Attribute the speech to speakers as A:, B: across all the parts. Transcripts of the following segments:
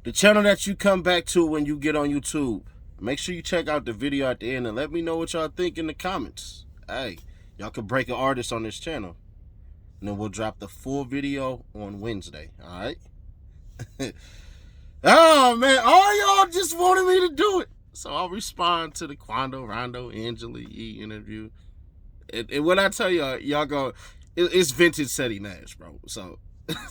A: The channel that you come back to when you get on YouTube. Make sure you check out the video at the end and let me know what y'all think in the comments. Hey, y'all can break an artist on this channel. And then we'll drop the full video on Wednesday. Alright? Oh man, all y'all just wanted me to do it. So I'll respond to the Quando Rondo Angela Yee interview. And when I tell y'all go, it's vintage Seti Nash, bro. So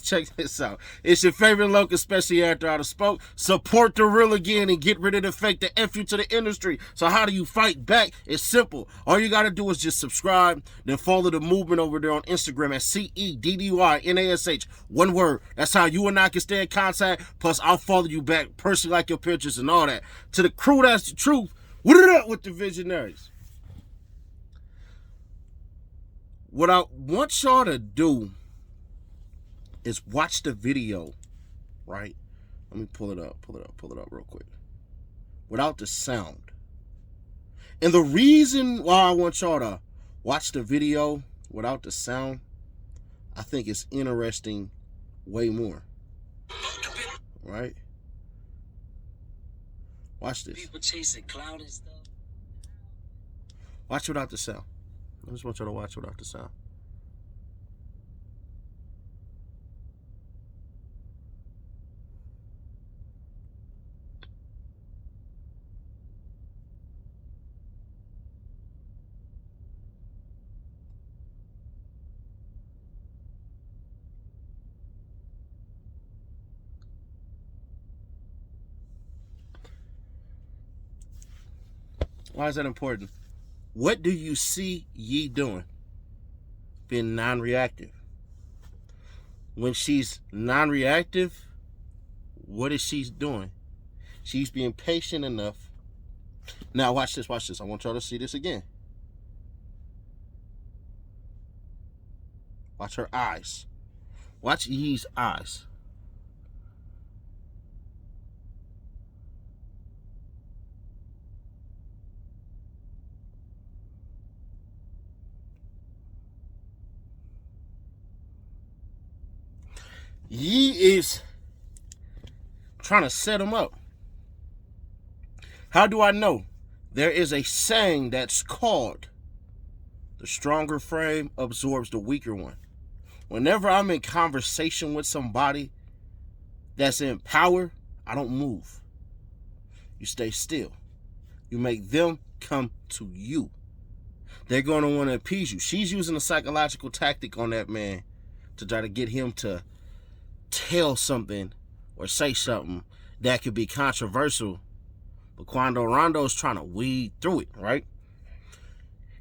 A: check this out. It's your favorite local, especially after I spoke. Support the real again and get rid of the fake, the F you to the industry. So how do you fight back? It's simple. All you got to do is just subscribe, then follow the movement over there on Instagram at CEDDYNASH. One word. That's how you and I can stay in contact. Plus, I'll follow you back, personally like your pictures and all that. To the crew, that's the truth. What it up with the visionaries? What I want y'all to do is watch the video, right? Let me pull it up real quick. Without the sound. And the reason why I want y'all to watch the video without the sound, I think it's interesting way more. Right? Watch this.
B: People chasing cloud and stuff.
A: Watch without the sound. I just want y'all to watch without the sound. Why is that important? What do you see Yee doing? Being non-reactive. When she's non-reactive, what is she doing? She's being patient enough. Now watch this, watch this. I want y'all to see this again. Watch her eyes. Watch Yee's eyes. Yee is trying to set him up. How do I know? There is a saying that's called, the stronger frame absorbs the weaker one. Whenever I'm in conversation with somebody that's in power, I don't move. You stay still. You make them come to you. They're going to want to appease you. She's using a psychological tactic on that man to try to get him to tell something or say something that could be controversial, but Quando Rondo is trying to weed through it, right?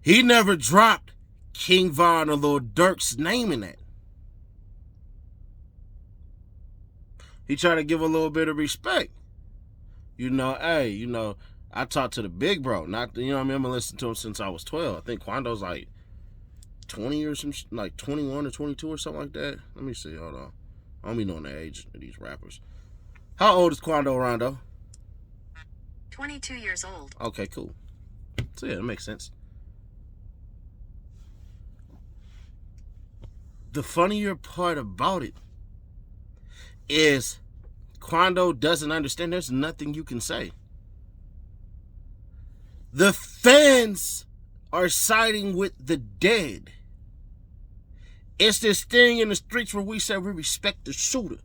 A: He never dropped King Von or Lil Durk's name in that. He tried to give a little bit of respect. You know, hey, you know, I talked to the big bro, not, you know, I remember listening to him since I was 12. I think Quando's like 20 or some, like 21 or 22 or something like that. Let me see, hold on. I don't be knowing the age of these rappers. How old is Quando Rondo?
C: 22 years old.
A: Okay, cool. So yeah, that makes sense. The funnier part about it is Quando doesn't understand there's nothing you can say. The fans are siding with the dead. It's this thing in the streets where we say we respect the shooter,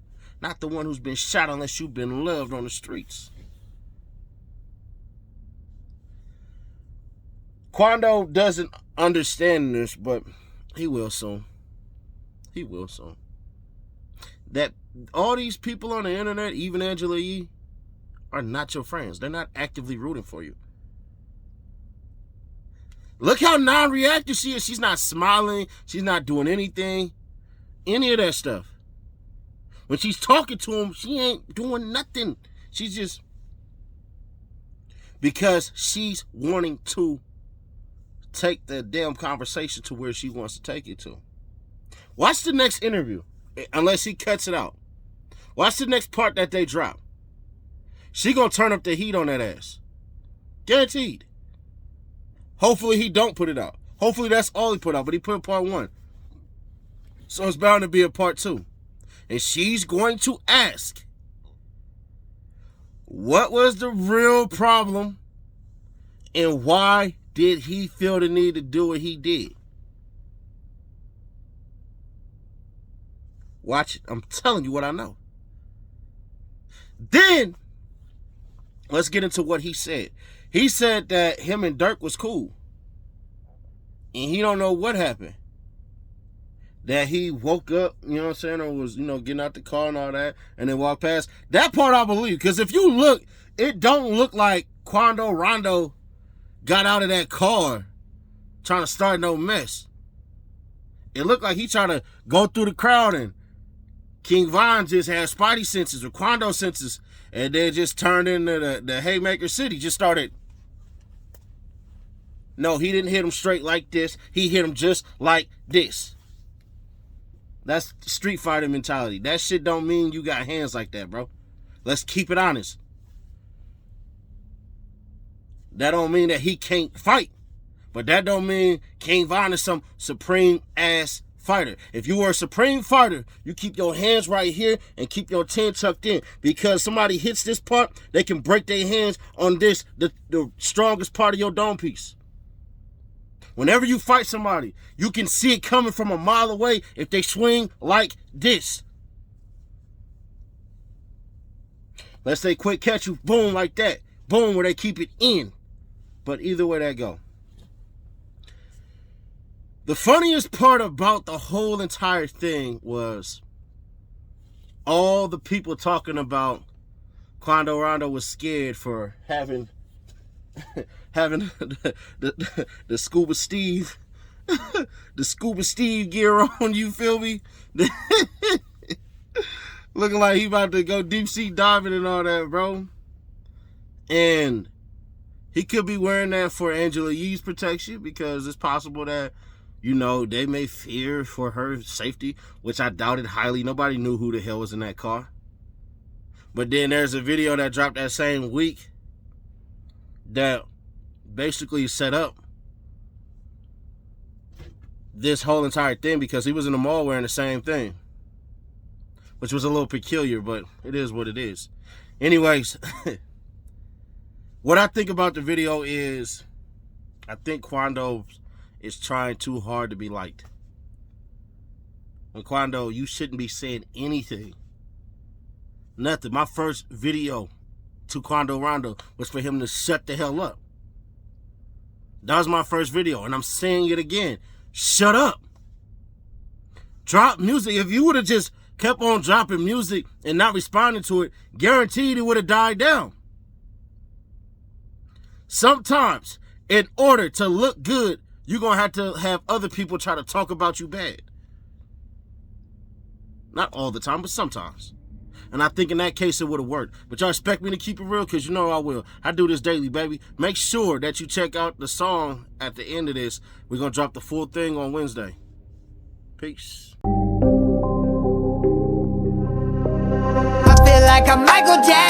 A: not the one who's been shot unless you've been loved on the streets. Quando doesn't understand this, but he will soon. He will soon. That all these people on the internet, even Angela Yee, are not your friends. They're not actively rooting for you. Look how non-reactive she is. She's not smiling. She's not doing anything. Any of that stuff. When she's talking to him, she ain't doing nothing. She's just... because she's wanting to take the damn conversation to where she wants to take it to. Watch the next interview. Unless he cuts it out. Watch the next part that they drop. She gonna turn up the heat on that ass. Guaranteed. Hopefully he don't put it out. Hopefully that's all he put out, but he put part 1. So it's bound to be a part 2. And she's going to ask, What was the real problem? And why did he feel the need to do what he did? Watch it. I'm telling you what I know. Then, let's get into what he said. He said that him and Dirk was cool. And he don't know what happened. That he woke up, you know what I'm saying, or was, getting out the car and all that, and then walked past. That part I believe, because if you look, it don't look like Quando Rondo got out of that car trying to start no mess. It looked like he tried to go through the crowd, and King Von just had Spidey senses or Quando senses, and then just turned into the Haymaker City, just started. No, he didn't hit him straight like this. He hit him just like this. That's Street Fighter mentality. That shit don't mean you got hands like that, bro. Let's keep it honest. That don't mean that he can't fight. But that don't mean King Von is some supreme ass fighter. If you were a supreme fighter, you keep your hands right here and keep your chin tucked in. Because somebody hits this part, they can break their hands on this, the strongest part of your dome piece. Whenever you fight somebody, you can see it coming from a mile away if they swing like this. Let's say quick catch you, boom, like that. Boom, where they keep it in. But either way that go. The funniest part about the whole entire thing was all the people talking about Quando Rondo was scared for having the Scuba Steve the Scuba Steve gear on, you feel me? Looking like he about to go deep sea diving and all that, bro. And he could be wearing that for Angela Yee's protection, because it's possible that, they may fear for her safety, which I doubted highly. Nobody knew who the hell was in that car. But then there's a video that dropped that same week that basically set up this whole entire thing, because he was in the mall wearing the same thing, which was a little peculiar, but it is what it is. Anyways, what I think about the video is, I think Quando is trying too hard to be liked. And Quando, you shouldn't be saying anything. Nothing. My first video to Quando Rondo was for him to shut the hell up. That was my first video, and I'm saying it again. Shut up. Drop music. If you would have just kept on dropping music and not responding to it, guaranteed it would have died down. Sometimes, in order to look good, you're going to have other people try to talk about you bad. Not all the time, but sometimes. And I think in that case, it would have worked. But y'all expect me to keep it real? Because you know I will. I do this daily, baby. Make sure that you check out the song at the end of this. We're going to drop the full thing on Wednesday. Peace.
B: I feel like I'm Michael Jackson.